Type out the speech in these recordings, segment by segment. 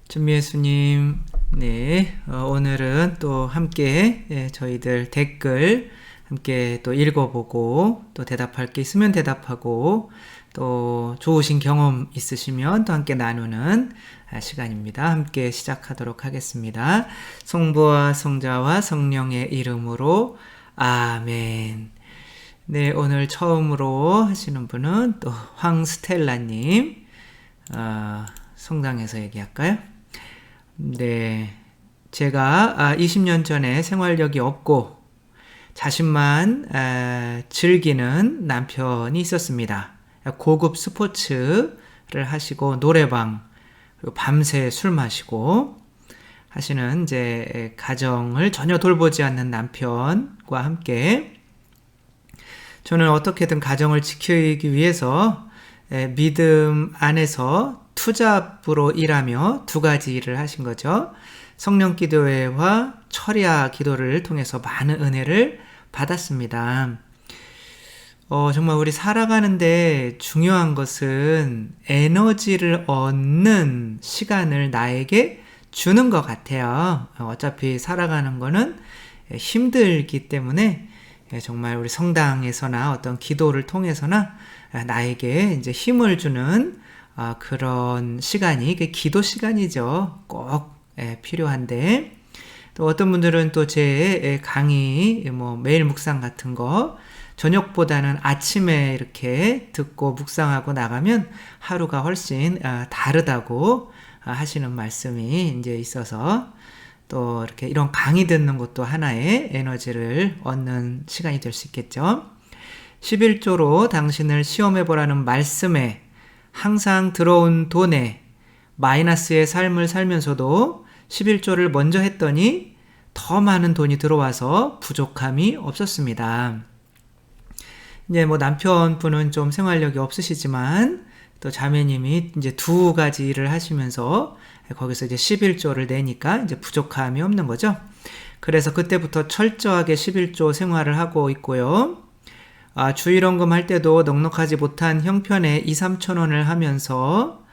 준미예수님, 네, 오늘은 또 함께 저희들 댓글 함께 또 읽어보고 또 대답할 게 있으면 대답하고 또 좋으신 경험 있으시면 또 함께 나누는 시간입니다. 함께 시작하도록 하겠습니다. 성부와 성자와 성령의 이름으로 아멘. 네, 오늘 처음으로 하시는 분은 또 황스텔라님, 성당에서 얘기할까요? 네, 제가 20년 전에 생활력이 없고 자신만 즐기는 남편이 있었습니다. 고급 스포츠를 하시고 노래방, 그리고 밤새 술 마시고 하시는 이제 가정을 전혀 돌보지 않는 남편과 함께 저는 어떻게든 가정을 지키기 위해서 믿음 안에서 투잡으로 일하며 두 가지 일을 하신 거죠. 성령기도회와 철야 기도를 통해서 많은 은혜를 받았습니다. 정말 우리 살아가는데 중요한 것은 에너지를 얻는 시간을 나에게 주는 것 같아요. 어차피 살아가는 거는 힘들기 때문에 정말 우리 성당에서나 어떤 기도를 통해서나 나에게 이제 힘을 주는 그런 시간이 기도 시간이죠. 꼭 필요한데 또 어떤 분들은 또 제 강의 매일 묵상 같은 거 저녁보다는 아침에 이렇게 듣고 묵상하고 나가면 하루가 훨씬 다르다고 하시는 말씀이 이제 있어서 또 이렇게 이런 강의 듣는 것도 하나의 에너지를 얻는 시간이 될 수 있겠죠. 11조로 당신을 시험해보라는 말씀에 항상 들어온 돈에 마이너스의 삶을 살면서도 11조를 먼저 했더니 더 많은 돈이 들어와서 부족함이 없었습니다. 이제 남편분은 좀 생활력이 없으시지만 또 자매님이 이제 두 가지 일을 하시면서 거기서 이제 11조를 내니까 이제 부족함이 없는 거죠. 그래서 그때부터 철저하게 11조 생활을 하고 있고요. 주일원금 할 때도 넉넉하지 못한 형편에 2-3천 원을 하면서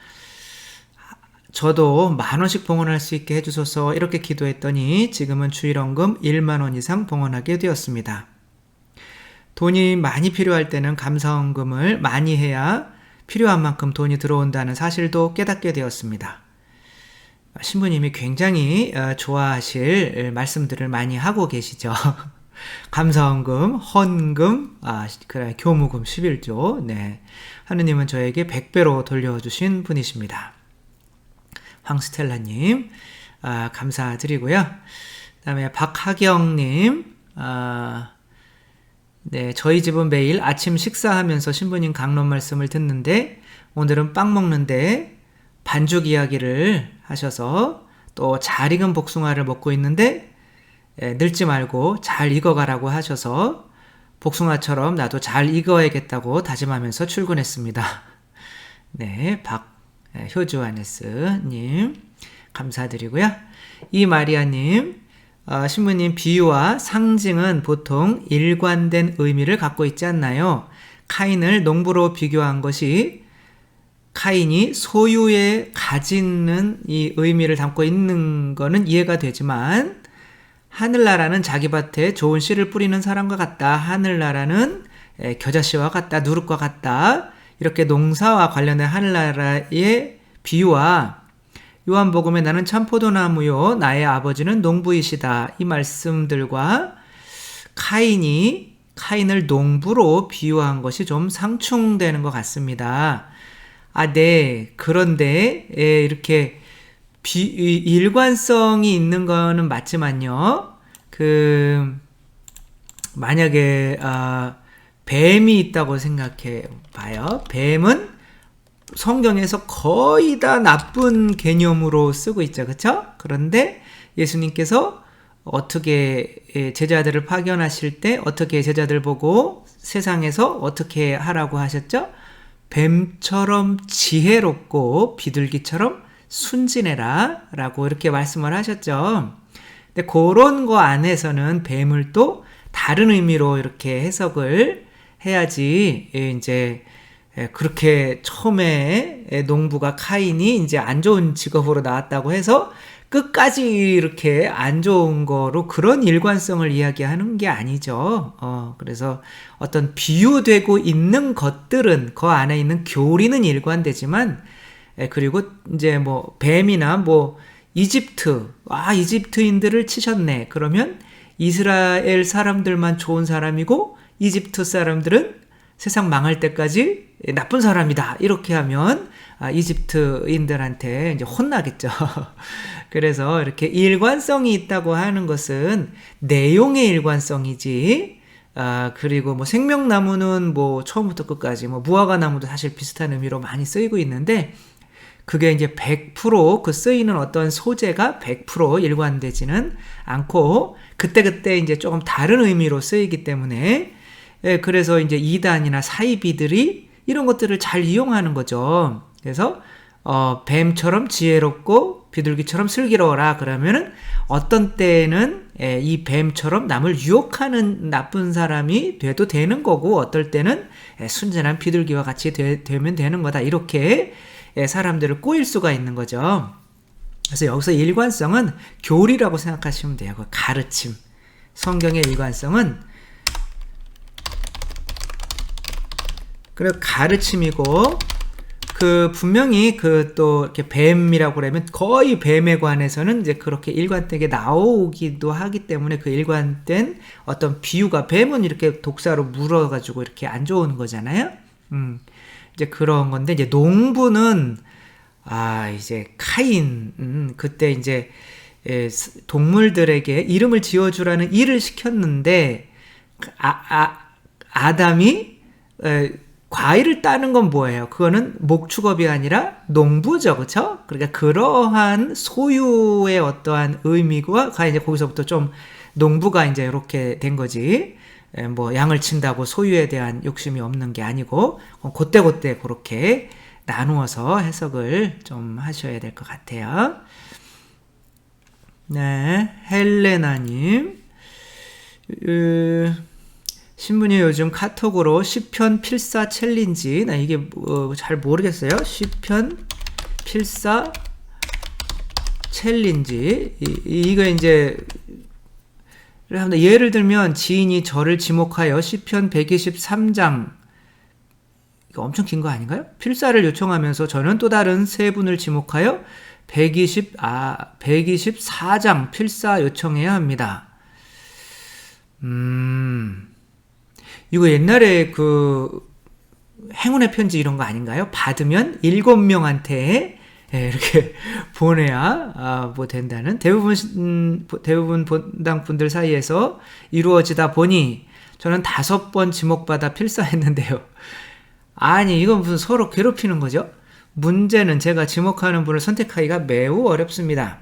저도 10,000원씩 봉헌할 수 있게 해주소서 이렇게 기도했더니 지금은 주일원금 1만 원 이상 봉헌하게 되었습니다. 돈이 많이 필요할 때는 감사원금을 많이 해야 필요한 만큼 돈이 들어온다는 사실도 깨닫게 되었습니다. 신부님이 굉장히 좋아하실 말씀들을 많이 하고 계시죠. 감사원금, 헌금, 교무금 11조. 네. 하느님은 저에게 100배로 돌려주신 분이십니다. 황스텔라님, 감사드리고요. 그 다음에 박하경님, 네, 저희 집은 매일 아침 식사하면서 신부님 강론 말씀을 듣는데 오늘은 빵 먹는데 반죽 이야기를 하셔서 또 잘 익은 복숭아를 먹고 있는데 늙지 말고 잘 익어가라고 하셔서 복숭아처럼 나도 잘 익어야겠다고 다짐하면서 출근했습니다. 네, 효주아네스님 감사드리고요. 이마리아님, 신부님 비유와 상징은 보통 일관된 의미를 갖고 있지 않나요? 카인을 농부로 비교한 것이 카인이 소유에 가지는 이 의미를 담고 있는 거는 이해가 되지만 하늘나라는 자기 밭에 좋은 씨를 뿌리는 사람과 같다. 하늘나라는 겨자씨와 같다. 누룩과 같다. 이렇게 농사와 관련된 하늘나라의 비유와 요한복음에 나는 참 포도나무요 나의 아버지는 농부이시다. 이 말씀들과 카인을 농부로 비유한 것이 좀 상충되는 것 같습니다. 네. 그런데 이렇게 일관성이 있는 거는 맞지만요. 만약에 뱀이 있다고 생각해 봐요. 뱀은 성경에서 거의 다 나쁜 개념으로 쓰고 있죠. 그렇죠? 그런데 예수님께서 어떻게 제자들을 파견하실 때 어떻게 제자들 보고 세상에서 어떻게 하라고 하셨죠? 뱀처럼 지혜롭고 비둘기처럼 순진해라 라고 이렇게 말씀을 하셨죠. 근데 그런 거 안에서는 뱀을 또 다른 의미로 이렇게 해석을 해야지 이제 그렇게 처음에 농부가 카인이 이제 안 좋은 직업으로 나왔다고 해서 끝까지 이렇게 안 좋은 거로 그런 일관성을 이야기하는 게 아니죠. 그래서 어떤 비유되고 있는 것들은 그 안에 있는 교리는 일관되지만, 그리고 이제 뭐 뱀이나 뭐 이집트인들을 치셨네. 그러면 이스라엘 사람들만 좋은 사람이고 이집트 사람들은 세상 망할 때까지 나쁜 사람이다. 이렇게 하면 이집트인들한테 이제 혼나겠죠. 그래서 이렇게 일관성이 있다고 하는 것은 내용의 일관성이지, 그리고 뭐 생명나무는 뭐 처음부터 끝까지, 뭐 무화과나무도 사실 비슷한 의미로 많이 쓰이고 있는데, 그게 이제 100% 그 쓰이는 어떤 소재가 100% 일관되지는 않고, 그때그때 이제 조금 다른 의미로 쓰이기 때문에, 그래서 이제 이단이나 사이비들이 이런 것들을 잘 이용하는 거죠. 그래서 뱀처럼 지혜롭고 비둘기처럼 슬기로워라 그러면은 어떤 때는 이 뱀처럼 남을 유혹하는 나쁜 사람이 돼도 되는 거고, 어떨 때는 순전한 비둘기와 같이 되면 되는 거다. 이렇게 사람들을 꼬일 수가 있는 거죠. 그래서 여기서 일관성은 교리라고 생각하시면 돼요. 그 가르침. 성경의 일관성은 그래 가르침이고, 그 분명히 그 또 이렇게 뱀이라고 그러면 거의 뱀에 관해서는 이제 그렇게 일관되게 나오기도 하기 때문에, 그 일관된 어떤 비유가, 뱀은 이렇게 독사로 물어가지고 이렇게 안 좋은 거잖아요. 이제 그런 건데, 이제 농부는 이제 카인, 그때 이제 동물들에게 이름을 지어주라는 일을 시켰는데, 아담이 과일을 따는 건 뭐예요? 그거는 목축업이 아니라 농부죠, 그렇죠? 그러니까 그러한 소유의 어떠한 의미가 이제 거기서부터 좀 농부가 이제 이렇게 된 거지. 뭐 양을 친다고 소유에 대한 욕심이 없는 게 아니고, 그때 그렇게 나누어서 해석을 좀 하셔야 될 것 같아요. 네, 헬레나님. 신부님 요즘 카톡으로 시편 필사 챌린지, 나 이게 잘 모르겠어요. 시편 필사 챌린지, 이거 이제 예를 들면 지인이 저를 지목하여 시편 123장, 이거 엄청 긴 거 아닌가요? 필사를 요청하면서 저는 또 다른 세 분을 지목하여 124장 필사 요청해야 합니다. 이거 옛날에 그 행운의 편지 이런 거 아닌가요? 받으면 7명한테 이렇게 보내야 뭐 된다는, 대부분 본당 분들 사이에서 이루어지다 보니 저는 5번 지목받아 필사했는데요. 아니, 이건 무슨 서로 괴롭히는 거죠? 문제는 제가 지목하는 분을 선택하기가 매우 어렵습니다.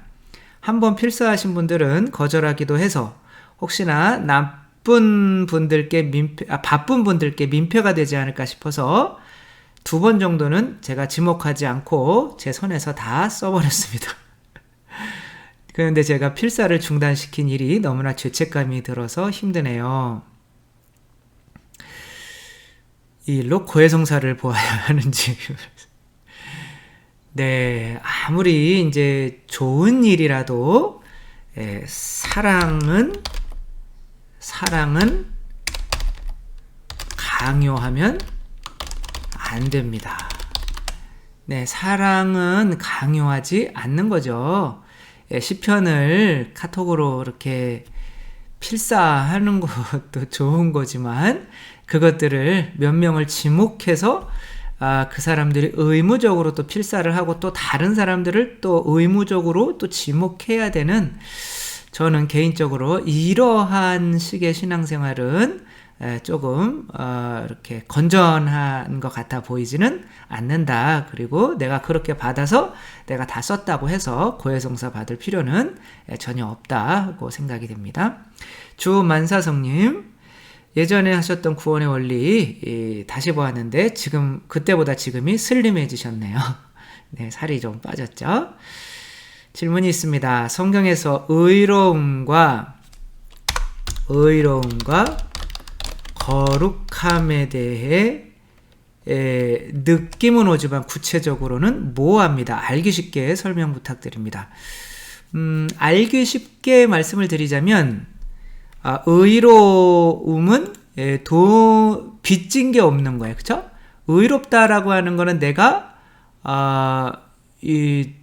한번 필사하신 분들은 거절하기도 해서 혹시나 바쁜 분들께 민폐가 되지 않을까 싶어서 2번 정도는 제가 지목하지 않고 제 손에서 다 써버렸습니다. 그런데 제가 필사를 중단시킨 일이 너무나 죄책감이 들어서 힘드네요. 이 일로 고해성사를 보아야 하는지. 네, 아무리 이제 좋은 일이라도 사랑은 강요하면 안 됩니다. 네, 사랑은 강요하지 않는 거죠. 시편을 카톡으로 이렇게 필사하는 것도 좋은 거지만, 그것들을 몇 명을 지목해서 그 사람들이 의무적으로 또 필사를 하고, 또 다른 사람들을 또 의무적으로 또 지목해야 되는, 저는 개인적으로 이러한 식의 신앙생활은 조금 이렇게 건전한 것 같아 보이지는 않는다. 그리고 내가 그렇게 받아서 내가 다 썼다고 해서 고해성사 받을 필요는 전혀 없다고 생각이 됩니다. 주만사성님, 예전에 하셨던 구원의 원리 다시 보았는데 그때보다 지금이 슬림해지셨네요. 네, 살이 좀 빠졌죠. 질문이 있습니다. 성경에서 의로움과 거룩함에 대해 느낌은 오지만 구체적으로는 모호합니다. 알기 쉽게 설명 부탁드립니다. 알기 쉽게 말씀을 드리자면, 의로움은 빚진 게 없는 거예요. 그쵸? 의롭다라고 하는 거는 내가 이렇게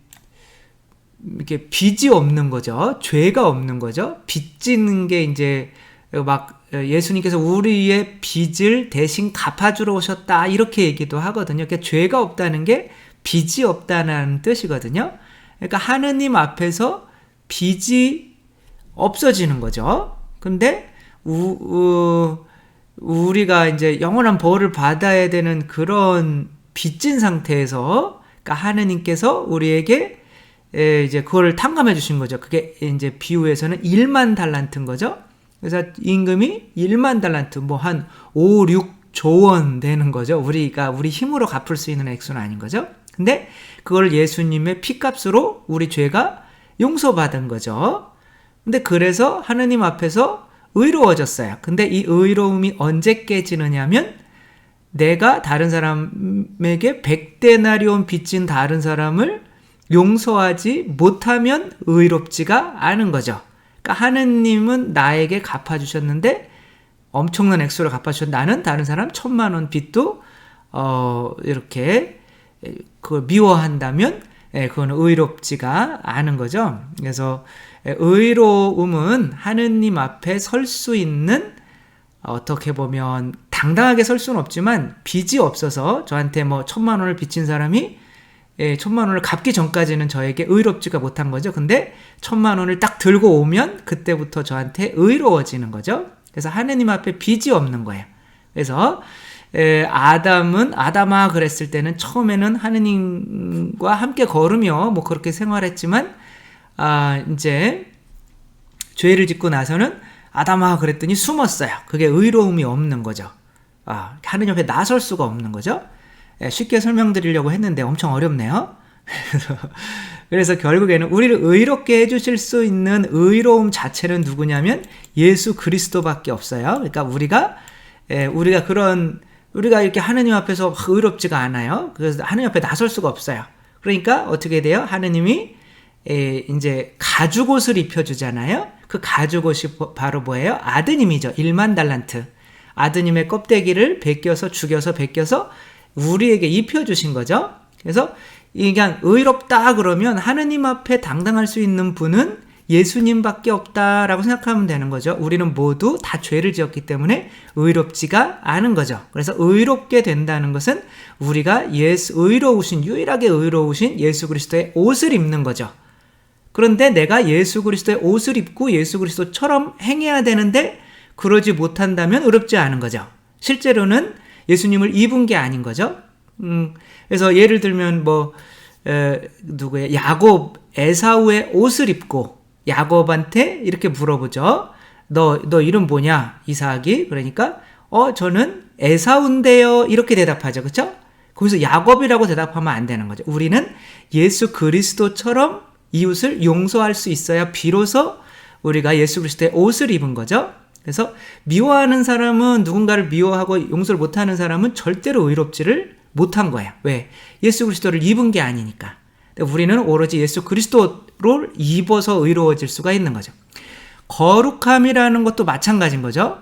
빚이 없는 거죠. 죄가 없는 거죠. 빚지는 게 이제 막 예수님께서 우리의 빚을 대신 갚아주러 오셨다 이렇게 얘기도 하거든요. 그러니까 죄가 없다는 게 빚이 없다는 뜻이거든요. 그러니까 하느님 앞에서 빚이 없어지는 거죠. 근데 우리가 이제 영원한 벌을 받아야 되는 그런 빚진 상태에서, 그러니까 하느님께서 우리에게 이제 그걸 탕감해 주신 거죠. 그게 이제 비유에서는 1만 달란트인 거죠. 그래서 임금이 1만 달란트, 뭐 한 5, 6조 원 되는 거죠. 우리 힘으로 갚을 수 있는 액수는 아닌 거죠. 근데 그걸 예수님의 피값으로 우리 죄가 용서받은 거죠. 근데 그래서 하느님 앞에서 의로워졌어요. 근데 이 의로움이 언제 깨지느냐면, 내가 다른 사람에게 100데나리온 빚진 다른 사람을 용서하지 못하면 의롭지가 않은 거죠. 그러니까 하느님은 나에게 갚아주셨는데, 엄청난 액수를 갚아주셨는데, 나는 다른 사람 1000만 원 빚도 이렇게 그걸 미워한다면 그건 의롭지가 않은 거죠. 그래서 의로움은 하느님 앞에 설 수 있는, 어떻게 보면 당당하게 설 수는 없지만 빚이 없어서 저한테 뭐 1000만 원을 빚진 사람이 1000만 원을 갚기 전까지는 저에게 의롭지가 못한 거죠. 근데 1000만 원을 딱 들고 오면 그때부터 저한테 의로워지는 거죠. 그래서 하느님 앞에 빚이 없는 거예요. 그래서 아담아 그랬을 때는 처음에는 하느님과 함께 걸으며 뭐 그렇게 생활했지만, 이제 죄를 짓고 나서는 아담아 그랬더니 숨었어요. 그게 의로움이 없는 거죠. 하느님 앞에 나설 수가 없는 거죠. 쉽게 설명드리려고 했는데 엄청 어렵네요. 그래서 결국에는 우리를 의롭게 해주실 수 있는 의로움 자체는 누구냐면 예수 그리스도밖에 없어요. 그러니까 우리가 이렇게 하느님 앞에서 의롭지가 않아요. 그래서 하느님 앞에 나설 수가 없어요. 그러니까 어떻게 돼요? 하느님이 이제 가죽옷을 입혀주잖아요. 그 가죽옷이 바로 뭐예요? 아드님이죠. 1만 달란트. 아드님의 껍데기를 죽여서 우리에게 입혀주신 거죠. 그래서 그냥 의롭다 그러면 하느님 앞에 당당할 수 있는 분은 예수님밖에 없다라고 생각하면 되는 거죠. 우리는 모두 다 죄를 지었기 때문에 의롭지가 않은 거죠. 그래서 의롭게 된다는 것은 우리가 유일하게 의로우신 예수 그리스도의 옷을 입는 거죠. 그런데 내가 예수 그리스도의 옷을 입고 예수 그리스도처럼 행해야 되는데 그러지 못한다면 의롭지 않은 거죠. 실제로는 예수님을 입은 게 아닌 거죠. 그래서 예를 들면 야곱, 에사우의 옷을 입고 야곱한테 이렇게 물어보죠. 너 이름 뭐냐? 이삭이. 그러니까 저는 에사우인데요. 이렇게 대답하죠. 그렇죠? 거기서 야곱이라고 대답하면 안 되는 거죠. 우리는 예수 그리스도처럼 이웃을 용서할 수 있어야 비로소 우리가 예수 그리스도의 옷을 입은 거죠. 그래서 미워하는 사람은, 누군가를 미워하고 용서를 못하는 사람은 절대로 의롭지를 못한 거예요. 왜? 예수 그리스도를 입은 게 아니니까. 우리는 오로지 예수 그리스도를 입어서 의로워질 수가 있는 거죠. 거룩함이라는 것도 마찬가지인 거죠.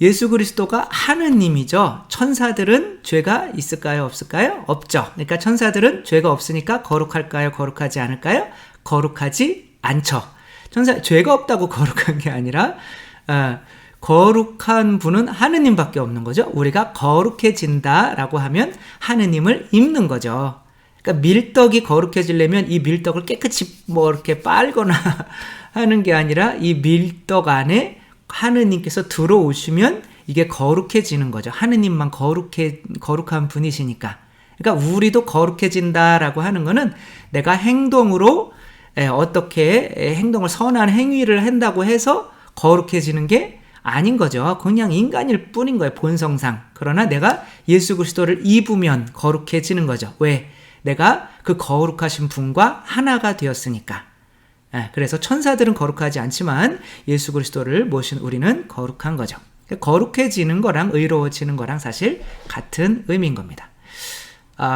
예수 그리스도가 하느님이죠. 천사들은 죄가 있을까요? 없을까요? 없죠. 그러니까 천사들은 죄가 없으니까 거룩할까요? 거룩하지 않을까요? 거룩하지 않죠. 죄가 없다고 거룩한 게 아니라 거룩한 분은 하느님밖에 없는 거죠. 우리가 거룩해진다라고 하면 하느님을 입는 거죠. 그러니까 밀떡이 거룩해지려면 이 밀떡을 깨끗이 이렇게 빨거나 하는 게 아니라 이 밀떡 안에 하느님께서 들어오시면 이게 거룩해지는 거죠. 하느님만 거룩한 분이시니까. 그러니까 우리도 거룩해진다라고 하는 거는 내가 행동으로 어떻게 선한 행위를 한다고 해서 거룩해지는 게 아닌 거죠. 그냥 인간일 뿐인 거예요. 본성상. 그러나 내가 예수 그리스도를 입으면 거룩해지는 거죠. 왜? 내가 그 거룩하신 분과 하나가 되었으니까. 그래서 천사들은 거룩하지 않지만 예수 그리스도를 모신 우리는 거룩한 거죠. 거룩해지는 거랑 의로워지는 거랑 사실 같은 의미인 겁니다.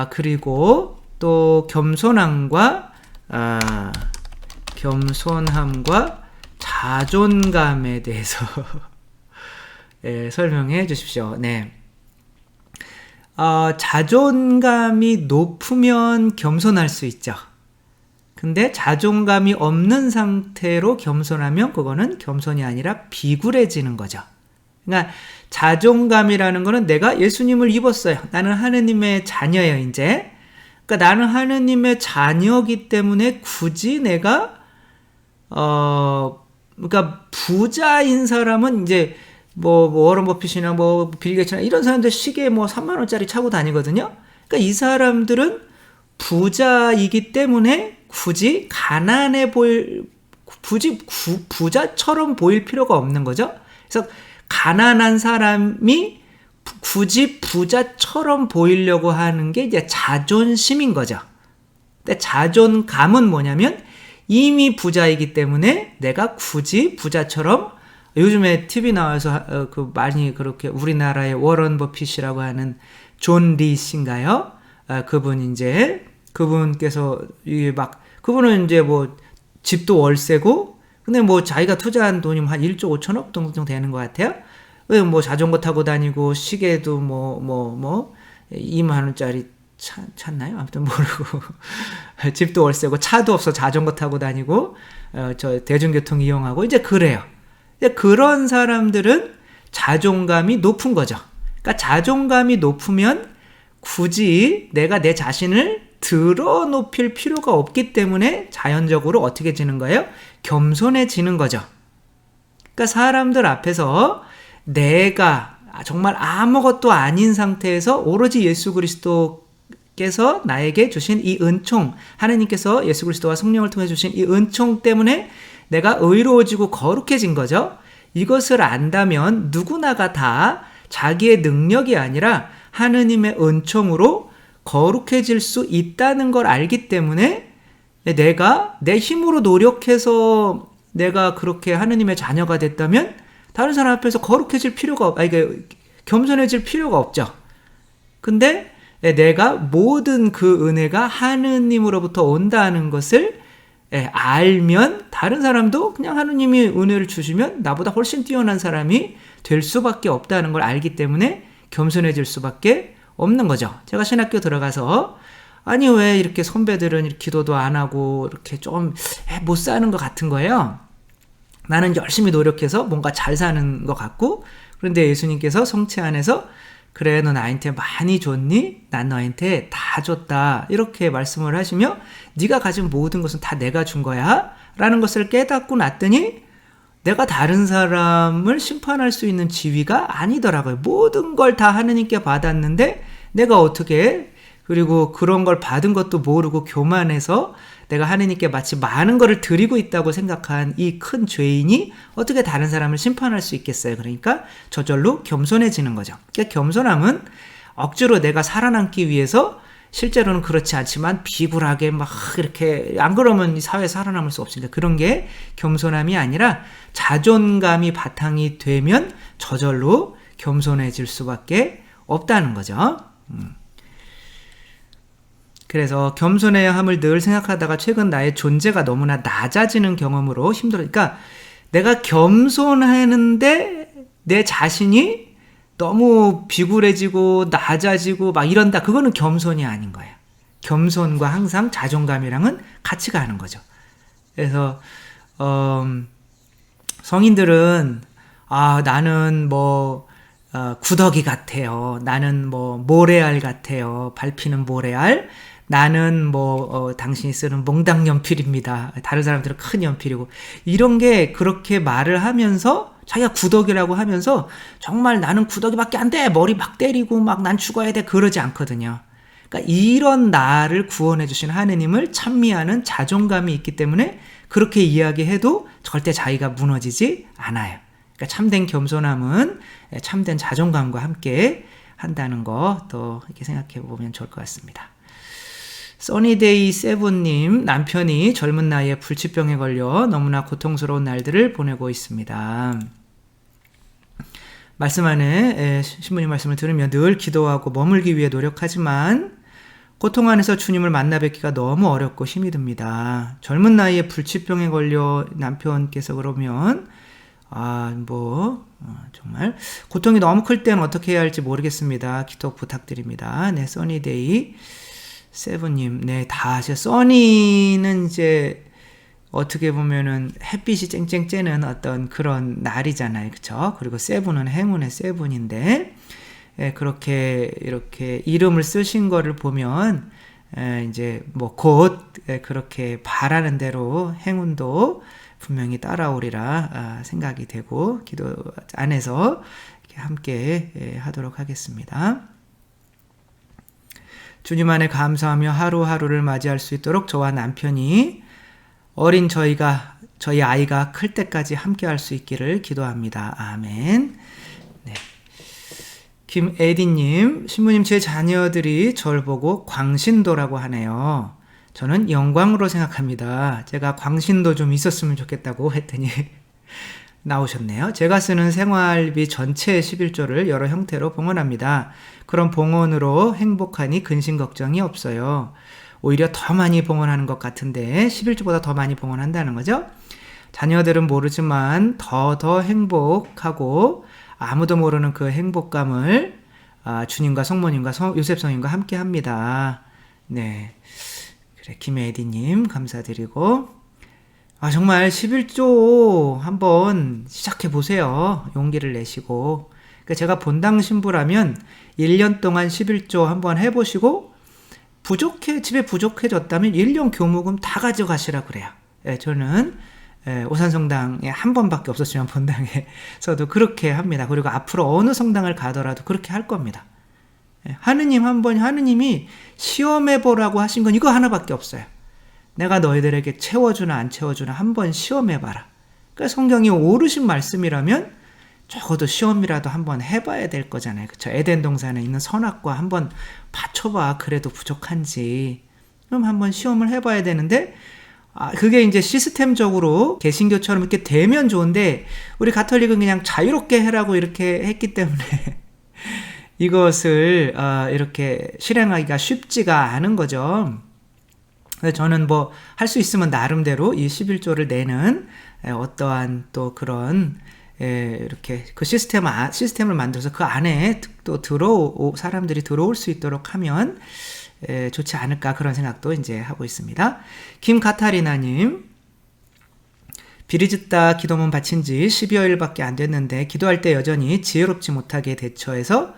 그리고 또 겸손함과 자존감에 대해서 설명해 주십시오. 네. 자존감이 높으면 겸손할 수 있죠. 근데 자존감이 없는 상태로 겸손하면 그거는 겸손이 아니라 비굴해지는 거죠. 그러니까 자존감이라는 거는 내가 예수님을 입었어요. 나는 하느님의 자녀예요, 이제. 그러니까 나는 하느님의 자녀이기 때문에 굳이 내가 그러니까 부자인 사람은 이제 뭐 워런 버핏이나 뭐 빌 게이츠나 이런 사람들 시계 뭐 3만 원짜리 차고 다니거든요. 그러니까 이 사람들은 부자이기 때문에 굳이 부자처럼 보일 필요가 없는 거죠. 그래서 가난한 사람이 굳이 부자처럼 보이려고 하는 게 이제 자존심인 거죠. 근데 자존감은 뭐냐면 이미 부자이기 때문에 내가 굳이 부자처럼, 요즘에 TV 나와서 많이 그렇게 우리나라의 워런 버핏이라고 하는 존 리씨인가요? 그분께서 이게 막 그분은 이제 뭐 집도 월세고, 근데 뭐 자기가 투자한 돈이 한 1조 5천억 정도 되는 것 같아요. 뭐 자전거 타고 다니고 시계도 뭐 2만 원짜리 찼나요? 아무튼 모르고 집도 월세고 차도 없어 자전거 타고 다니고 저 대중교통 이용하고 이제 그래요. 이제 그런 사람들은 자존감이 높은 거죠. 그러니까 자존감이 높으면 굳이 내가 내 자신을 드러높일 필요가 없기 때문에 자연적으로 어떻게 지는 거예요? 겸손해지는 거죠. 그러니까 사람들 앞에서 내가 정말 아무것도 아닌 상태에서 오로지 예수 그리스도께서 나에게 주신 이 은총, 하나님께서 예수 그리스도와 성령을 통해 주신 이 은총 때문에 내가 의로워지고 거룩해진 거죠. 이것을 안다면 누구나가 다 자기의 능력이 아니라 하느님의 은총으로 거룩해질 수 있다는 걸 알기 때문에 내가 내 힘으로 노력해서 내가 그렇게 하느님의 자녀가 됐다면 다른 사람 앞에서 거룩해질 필요가 겸손해질 필요가 없죠. 근데 내가 모든 그 은혜가 하느님으로부터 온다는 것을 알면 다른 사람도 그냥 하느님이 은혜를 주시면 나보다 훨씬 뛰어난 사람이 될 수밖에 없다는 걸 알기 때문에 겸손해질 수밖에 없는 거죠. 제가 신학교 들어가서 아니 왜 이렇게 선배들은 이렇게 기도도 안 하고 이렇게 좀 못 사는 것 같은 거예요. 나는 열심히 노력해서 뭔가 잘 사는 것 같고, 그런데 예수님께서 성체 안에서 그래 너 나한테 많이 줬니? 난 너한테 다 줬다 이렇게 말씀을 하시며 네가 가진 모든 것은 다 내가 준 거야 라는 것을 깨닫고 났더니 내가 다른 사람을 심판할 수 있는 지위가 아니더라고요. 모든 걸 다 하느님께 받았는데 내가 어떻게, 그리고 그런 걸 받은 것도 모르고 교만해서 내가 하느님께 마치 많은 것을 드리고 있다고 생각한 이 큰 죄인이 어떻게 다른 사람을 심판할 수 있겠어요. 그러니까 저절로 겸손해지는 거죠. 그러니까 겸손함은 억지로 내가 살아남기 위해서, 실제로는 그렇지 않지만 비굴하게 막 이렇게 안 그러면 이 사회에 살아남을 수 없으니까 그런 게 겸손함이 아니라 자존감이 바탕이 되면 저절로 겸손해질 수밖에 없다는 거죠. 그래서 겸손해야 함을 늘 생각하다가 최근 나의 존재가 너무나 낮아지는 경험으로 힘들으니까 내가 겸손하는데 내 자신이 너무 비굴해지고 낮아지고 막 이런다. 그거는 겸손이 아닌 거예요. 겸손과 항상 자존감이랑은 같이 가는 거죠. 그래서 성인들은 나는 뭐 구더기 같아요. 나는 뭐 모래알 같아요. 밟히는 모래알. 나는 당신이 쓰는 몽당 연필입니다. 다른 사람들은 큰 연필이고. 이런 게 그렇게 말을 하면서 자기가 구더기라고 하면서 정말 나는 구더기밖에 안 돼. 머리 막 때리고 막 난 죽어야 돼. 그러지 않거든요. 그러니까 이런 나를 구원해 주신 하느님을 찬미하는 자존감이 있기 때문에 그렇게 이야기해도 절대 자기가 무너지지 않아요. 그러니까 참된 겸손함은 참된 자존감과 함께 한다는 거 또 이렇게 생각해 보면 좋을 것 같습니다. 써니데이 세븐님, 남편이 젊은 나이에 불치병에 걸려 너무나 고통스러운 날들을 보내고 있습니다. 말씀 안에 신부님 말씀을 들으며 늘 기도하고 머물기 위해 노력하지만 고통 안에서 주님을 만나 뵙기가 너무 어렵고 힘이 듭니다. 젊은 나이에 불치병에 걸려 남편께서 그러면 정말 고통이 너무 클 때는 어떻게 해야 할지 모르겠습니다. 기도 부탁드립니다. 네, 써니데이 세븐님, 네, 써니는 이제 어떻게 보면은 햇빛이 쨍쨍 쬐는 어떤 그런 날이잖아요, 그렇죠? 그리고 세븐은 행운의 세븐인데, 그렇게 이렇게 이름을 쓰신 거를 보면 이제 뭐 곧 그렇게 바라는 대로 행운도 분명히 따라오리라 생각이 되고 기도 안에서 함께 하도록 하겠습니다. 주님 안에 감사하며 하루하루를 맞이할 수 있도록 저와 남편이 어린 저희 아이가 클 때까지 함께 할 수 있기를 기도합니다. 아멘. 네. 김에디님, 신부님 제 자녀들이 절 보고 광신도라고 하네요. 저는 영광으로 생각합니다. 제가 광신도 좀 있었으면 좋겠다고 했더니 나오셨네요. 제가 쓰는 생활비 전체 11조를 여러 형태로 봉헌합니다. 그런 봉헌으로 행복하니 근심 걱정이 없어요. 오히려 더 많이 봉헌하는 것 같은데 11조보다 더 많이 봉헌한다는 거죠. 자녀들은 모르지만 더 행복하고 아무도 모르는 그 행복감을 주님과 성모님과 요셉 성인과 함께 합니다. 네, 그래, 김혜디님 감사드리고 정말 11조 한번 시작해 보세요. 용기를 내시고. 그러니까 제가 본당 신부라면 1년 동안 11조 한번 해보시고 집에 부족해졌다면 1년 교무금 다 가져가시라 그래요. 저는 오산성당에 한 번밖에 없었지만 본당에서도 그렇게 합니다. 그리고 앞으로 어느 성당을 가더라도 그렇게 할 겁니다. 하느님이 시험해보라고 하신 건 이거 하나밖에 없어요. 내가 너희들에게 채워주나 안 채워주나 한번 시험해봐라. 그러니까 성경이 옳으신 말씀이라면 적어도 시험이라도 한번 해봐야 될 거잖아요. 그쵸? 에덴 동산에 있는 선악과 한번 받쳐봐. 그래도 부족한지. 그럼 한번 시험을 해봐야 되는데 그게 이제 시스템적으로 개신교처럼 이렇게 되면 좋은데 우리 가톨릭은 그냥 자유롭게 해라고 이렇게 했기 때문에 이것을 이렇게 실행하기가 쉽지가 않은 거죠. 저는 할 수 있으면 나름대로 이 11조를 내는 어떠한 또 그런 이렇게 그 시스템을 만들어서 그 안에 또 사람들이 들어올 수 있도록 하면 좋지 않을까 그런 생각도 이제 하고 있습니다. 김카타리나님, 비리짓다 기도문 바친 지 12여일밖에 안 됐는데 기도할 때 여전히 지혜롭지 못하게 대처해서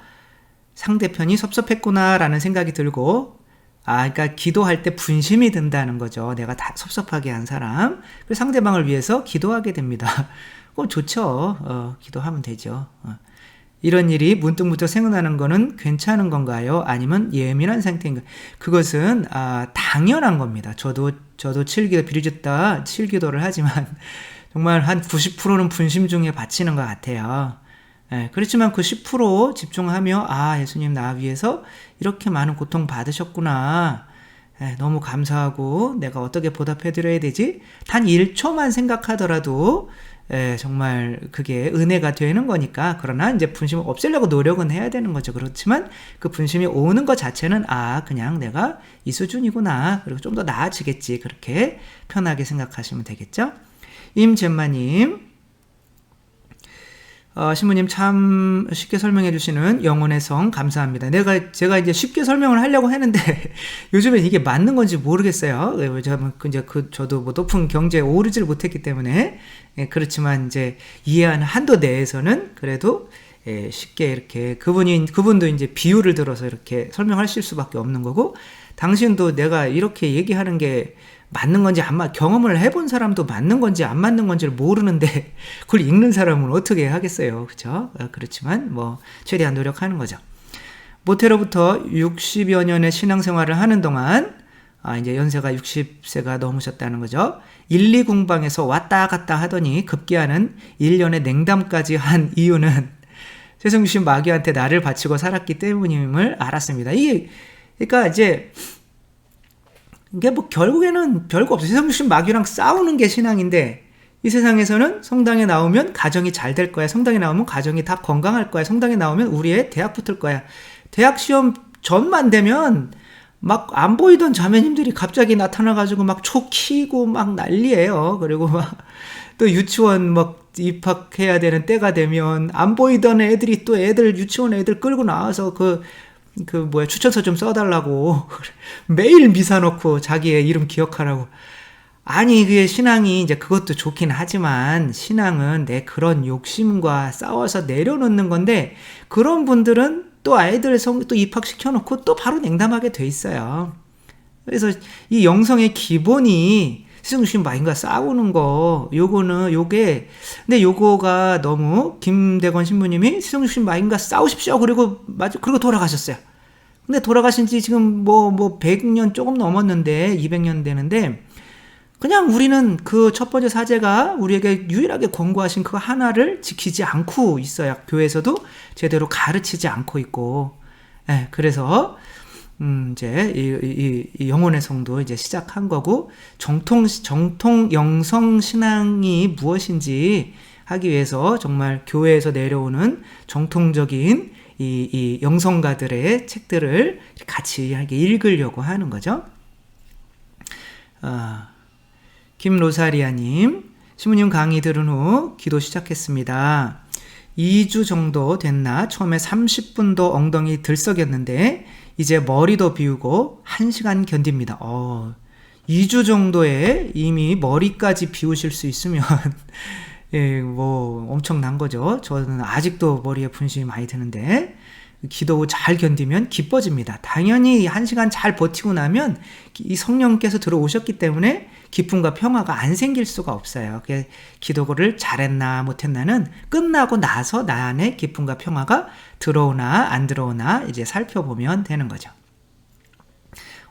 상대편이 섭섭했구나라는 생각이 들고 그러니까 기도할 때 분심이 든다는 거죠. 내가 다 섭섭하게 한 사람. 그 상대방을 위해서 기도하게 됩니다. 그럼 좋죠. 기도하면 되죠. 이런 일이 문득문득 생각나는 거는 괜찮은 건가요? 아니면 예민한 상태인가요? 그것은 당연한 겁니다. 저도 비리짓다 7기도를 하지만 정말 한 90%는 분심 중에 바치는 것 같아요. 그렇지만 그 10% 집중하며 예수님 나 위해서 이렇게 많은 고통 받으셨구나. 너무 감사하고 내가 어떻게 보답해드려야 되지? 단 1초만 생각하더라도 정말 그게 은혜가 되는 거니까. 그러나 이제 분심을 없애려고 노력은 해야 되는 거죠. 그렇지만 그 분심이 오는 것 자체는 그냥 내가 이 수준이구나. 그리고 좀 더 나아지겠지. 그렇게 편하게 생각하시면 되겠죠. 임젠마님, 신부님 참 쉽게 설명해 주시는 영혼의 성 감사합니다. 제가 이제 쉽게 설명을 하려고 했는데 요즘엔 이게 맞는 건지 모르겠어요. 저도 높은 경제에 오르질 못했기 때문에 그렇지만 이제 이해하는 한도 내에서는 그래도 쉽게 이렇게 그분도 이제 비유를 들어서 이렇게 설명하실 수밖에 없는 거고, 당신도 내가 이렇게 얘기하는 게 맞는 건지 경험을 해본 사람도 맞는 건지 안 맞는 건지를 모르는데 그걸 읽는 사람은 어떻게 하겠어요. 그렇죠? 그렇지만 최대한 노력하는 거죠. 모태로부터 60여 년의 신앙생활을 하는 동안 이제 연세가 60세가 넘으셨다는 거죠. 1, 2공방에서 왔다 갔다 하더니 급기야는 1년의 냉담까지 한 이유는 세상주신 마귀한테 나를 바치고 살았기 때문임을 알았습니다. 그러니까 이제 이게 결국에는 별거 없어요. 세상 주신 마귀랑 싸우는 게 신앙인데 이 세상에서는 성당에 나오면 가정이 잘 될 거야. 성당에 나오면 가정이 다 건강할 거야. 성당에 나오면 우리의 대학 붙을 거야. 대학 시험 전만 되면 막 안 보이던 자매님들이 갑자기 나타나가지고 막 초 키고 막 난리예요. 그리고 막 또 유치원 막 입학해야 되는 때가 되면 안 보이던 애들이 또 유치원 애들 끌고 나와서 추천서 좀 써달라고 매일 미사 넣고 자기의 이름 기억하라고. 아니, 그게 신앙이 이제 그것도 좋긴 하지만 신앙은 내 그런 욕심과 싸워서 내려놓는 건데, 그런 분들은 또 아이들 또 입학시켜놓고 또 바로 냉담하게 돼 있어요. 그래서 이 영성의 기본이 시승주신 마인과 싸우는 거, 근데 요거가 너무 김대건 신부님이 시승주신 마인과 싸우십시오. 그리고 돌아가셨어요. 근데 돌아가신 지 지금 100년 조금 넘었는데, 200년 되는데, 그냥 우리는 그 첫 번째 사제가 우리에게 유일하게 권고하신 그 하나를 지키지 않고 있어요. 교회에서도 제대로 가르치지 않고 있고. 그래서 이제 이 영혼의 성도 이제 시작한 거고, 정통 영성 신앙이 무엇인지 하기 위해서 정말 교회에서 내려오는 정통적인 이 영성가들의 책들을 같이 읽으려고 하는 거죠. 김로사리아님, 신부님 강의 들은 후 기도 시작했습니다. 2주 정도 됐나 처음에 30분도 엉덩이 들썩였는데 이제 머리도 비우고 1시간 견딥니다. 2주 정도에 이미 머리까지 비우실 수 있으면 예, 엄청난 거죠. 저는 아직도 머리에 분심이 많이 드는데 기도 후 잘 견디면 기뻐집니다. 당연히 1시간 잘 버티고 나면 이 성령께서 들어오셨기 때문에 기쁨과 평화가 안 생길 수가 없어요. 기도를 잘했나 못했나는 끝나고 나서 나 안에 기쁨과 평화가 들어오나 안 들어오나 이제 살펴보면 되는 거죠.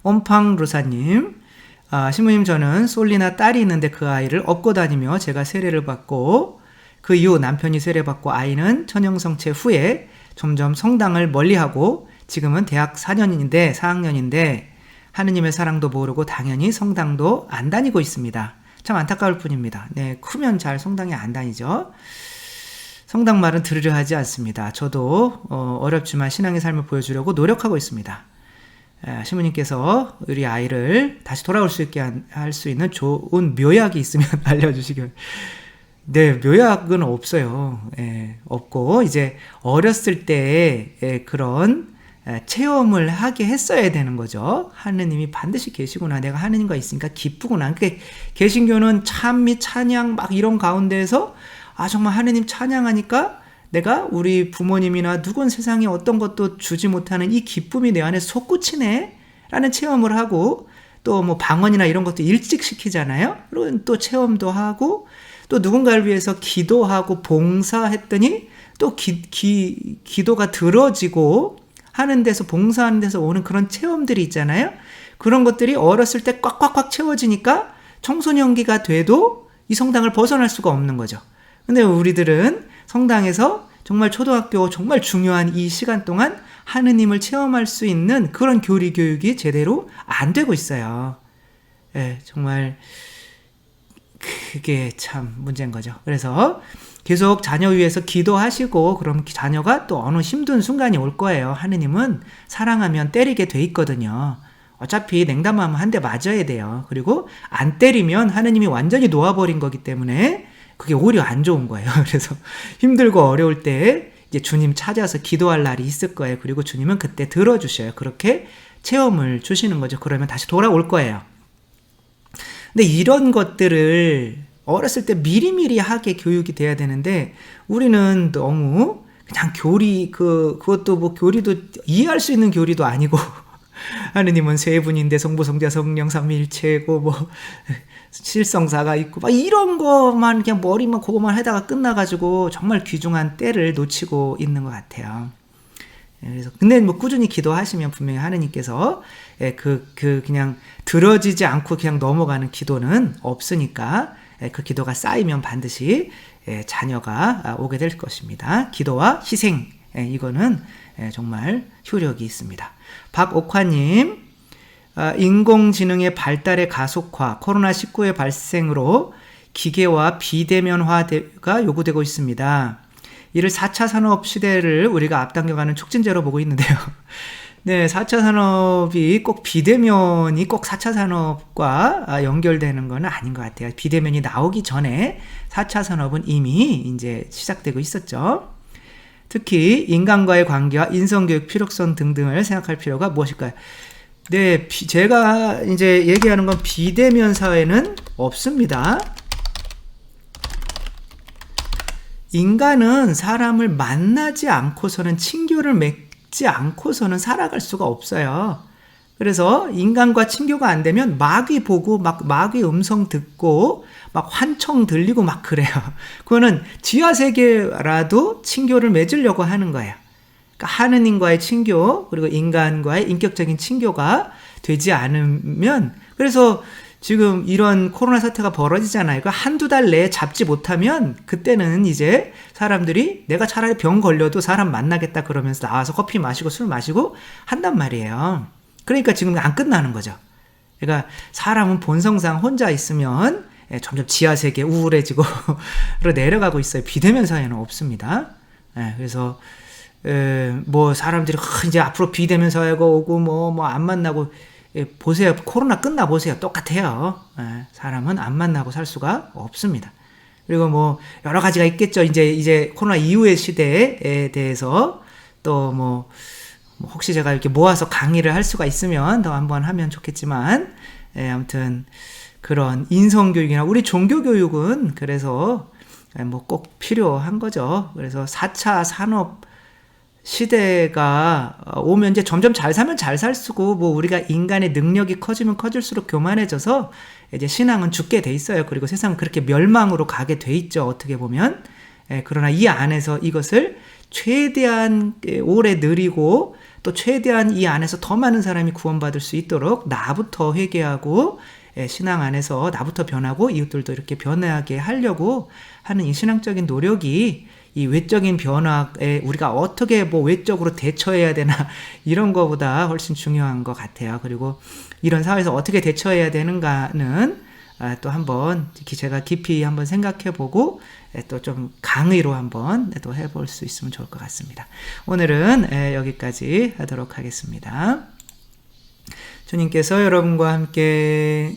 옴팡루사님, 신부님, 저는 솔리나 딸이 있는데 그 아이를 업고 다니며 제가 세례를 받고 그 이후 남편이 세례받고 아이는 천영성체 후에 점점 성당을 멀리하고 지금은 대학 4학년인데 하느님의 사랑도 모르고 당연히 성당도 안 다니고 있습니다. 참 안타까울 뿐입니다. 네, 크면 잘 성당에 안 다니죠. 성당 말은 들으려 하지 않습니다. 저도 어렵지만 신앙의 삶을 보여주려고 노력하고 있습니다. 신부님께서 우리 아이를 다시 돌아올 수 있게 할 수 있는 좋은 묘약이 있으면 알려주시길. 네, 묘약은 없어요. 없고 이제 어렸을 때 그런 체험을 하게 했어야 되는 거죠. 하느님이 반드시 계시구나. 내가 하느님과 있으니까 기쁘구나. 그러니까 개신교는 참 및 찬양 막 이런 가운데에서 정말 하느님 찬양하니까 내가 우리 부모님이나 누군 세상에 어떤 것도 주지 못하는 이 기쁨이 내 안에 솟구치네 라는 체험을 하고, 또 방언이나 이런 것도 일찍 시키잖아요. 그리고 또 체험도 하고 또 누군가를 위해서 기도하고 봉사했더니 또 기도가 들어지고 하는 데서, 봉사하는 데서 오는 그런 체험들이 있잖아요. 그런 것들이 어렸을 때 꽉꽉꽉 채워지니까 청소년기가 돼도 이 성당을 벗어날 수가 없는 거죠. 근데 우리들은 성당에서 정말 초등학교 정말 중요한 이 시간 동안 하느님을 체험할 수 있는 그런 교리 교육이 제대로 안 되고 있어요. 정말 그게 참 문제인 거죠. 그래서 계속 자녀 위해서 기도하시고, 그럼 자녀가 또 어느 힘든 순간이 올 거예요. 하느님은 사랑하면 때리게 돼 있거든요. 어차피 냉담하면 한 대 맞아야 돼요. 그리고 안 때리면 하느님이 완전히 놓아버린 거기 때문에 그게 오히려 안 좋은 거예요. 그래서 힘들고 어려울 때 이제 주님 찾아서 기도할 날이 있을 거예요. 그리고 주님은 그때 들어주셔요. 그렇게 체험을 주시는 거죠. 그러면 다시 돌아올 거예요. 근데 이런 것들을 어렸을 때 미리미리 하게 교육이 돼야 되는데, 우리는 너무 그냥 그것도 교리도 이해할 수 있는 교리도 아니고 하느님은 세 분인데 성부 성자 성령 삼위일체고 실성사가 있고 막 이런 거만 그냥 머리만 그거만 하다가 끝나가지고 정말 귀중한 때를 놓치고 있는 것 같아요. 그래서 근데 꾸준히 기도하시면 분명히 하느님께서 그냥 들어지지 않고 그냥 넘어가는 기도는 없으니까 그 기도가 쌓이면 반드시 자녀가 오게 될 것입니다. 기도와 희생, 이거는 정말 효력이 있습니다. 박옥화님, 인공지능의 발달의 가속화, 코로나19의 발생으로 기계와 비대면화가 요구되고 있습니다. 이를 4차 산업 시대를 우리가 앞당겨가는 촉진제로 보고 있는데요. 네, 4차 산업이 꼭 비대면이 꼭 4차 산업과 연결되는 건 아닌 것 같아요. 비대면이 나오기 전에 4차 산업은 이미 이제 시작되고 있었죠. 특히 인간과의 관계와 인성교육 필요성 등등을 생각할 필요가 무엇일까요? 네, 제가 이제 얘기하는 건 비대면 사회는 없습니다. 인간은 사람을 만나지 않고서는 친교를 맺지 않고서는 살아갈 수가 없어요. 그래서 인간과 친교가 안 되면 마귀 보고 막 마귀 음성 듣고 막 환청 들리고 막 그래요. 그거는 지하세계라도 친교를 맺으려고 하는 거예요. 그러니까 하느님과의 친교 그리고 인간과의 인격적인 친교가 되지 않으면 그래서 지금 이런 코로나 사태가 벌어지잖아요. 그 한두 달 내에 잡지 못하면 그때는 이제 사람들이 내가 차라리 병 걸려도 사람 만나겠다 그러면서 나와서 커피 마시고 술 마시고 한단 말이에요. 그러니까 지금 안 끝나는 거죠. 그러니까 사람은 본성상 혼자 있으면 점점 지하세계 우울해지고 내려가고 있어요. 비대면 사회는 없습니다. 그래서 뭐 사람들이 이제 앞으로 비대면 사회가 오고 뭐 안 만나고 보세요. 코로나 끝나 보세요. 똑같아요. 사람은 안 만나고 살 수가 없습니다. 그리고 뭐 여러 가지가 있겠죠. 이제 코로나 이후의 시대에 대해서 또 뭐 혹시 제가 이렇게 모아서 강의를 할 수가 있으면 더 한번 하면 좋겠지만 아무튼 그런 인성교육이나 우리 종교교육은 그래서 뭐 꼭 필요한 거죠. 그래서 4차 산업 시대가 오면 이제 점점 잘 살면 잘 살수고 뭐 우리가 인간의 능력이 커지면 커질수록 교만해져서 이제 신앙은 죽게 돼 있어요. 그리고 세상은 그렇게 멸망으로 가게 돼 있죠. 어떻게 보면. 그러나 이 안에서 이것을 최대한 오래 누리고 또 최대한 이 안에서 더 많은 사람이 구원받을 수 있도록 나부터 회개하고 신앙 안에서 나부터 변하고 이웃들도 이렇게 변하게 하려고 하는 이 신앙적인 노력이 이 외적인 변화에 우리가 어떻게 뭐 외적으로 대처해야 되나 이런 거보다 훨씬 중요한 것 같아요. 그리고 이런 사회에서 어떻게 대처해야 되는가는 또 한번 제가 깊이 한번 생각해보고 또 좀 강의로 한번 또 해볼 수 있으면 좋을 것 같습니다. 오늘은 여기까지 하도록 하겠습니다. 주님께서 여러분과 함께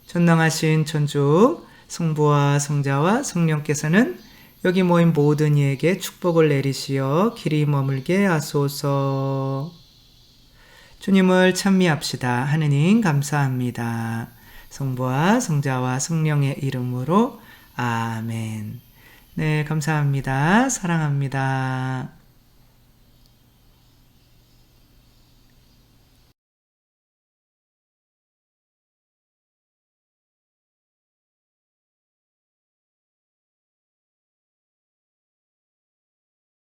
전능하신 천주 성부와 성자와 성령께서는 여기 모인 모든 이에게 축복을 내리시어 길이 머물게 하소서. 주님을 찬미합시다. 하느님 감사합니다. 성부와 성자와 성령의 이름으로 아멘. 네, 감사합니다. 사랑합니다.